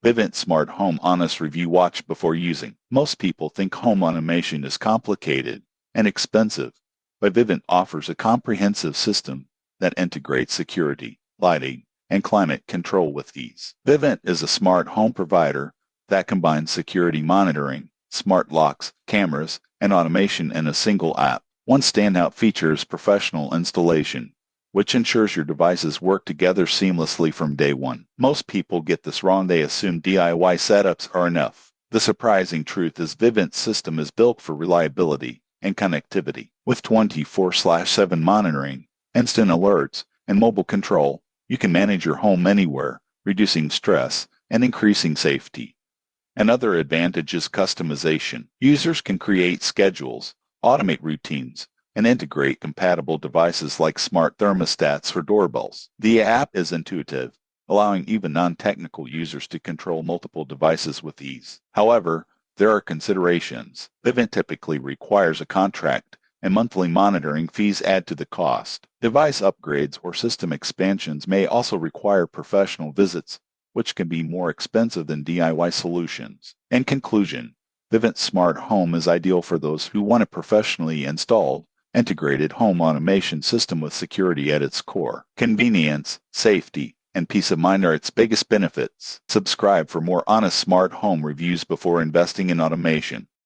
Vivint Smart Home Honest Review. Watch before using. Most people think home automation is complicated and expensive, but Vivint offers a comprehensive system that integrates security, lighting, and climate control with ease. Vivint is a smart home provider that combines security monitoring, smart locks, cameras, and automation in a single app. One standout feature is professional installation, which ensures your devices work together seamlessly from day one. Most people get this wrong. They assume DIY setups are enough. The surprising truth is Vivint's system is built for reliability and connectivity. With 24/7 monitoring, instant alerts, and mobile control, you can manage your home anywhere, reducing stress and increasing safety. Another advantage is customization. Users can create schedules, automate routines, and integrate compatible devices like smart thermostats or doorbells. The app is intuitive, allowing even non-technical users to control multiple devices with ease. However, there are considerations. Vivint typically requires a contract, and monthly monitoring fees add to the cost. Device upgrades or system expansions may also require professional visits, which can be more expensive than DIY solutions. In conclusion, Vivint Smart Home is ideal for those who want a professionally installed, integrated home automation system with security at its core. Convenience, safety, and peace of mind are its biggest benefits. Subscribe for more honest smart home reviews before investing in automation.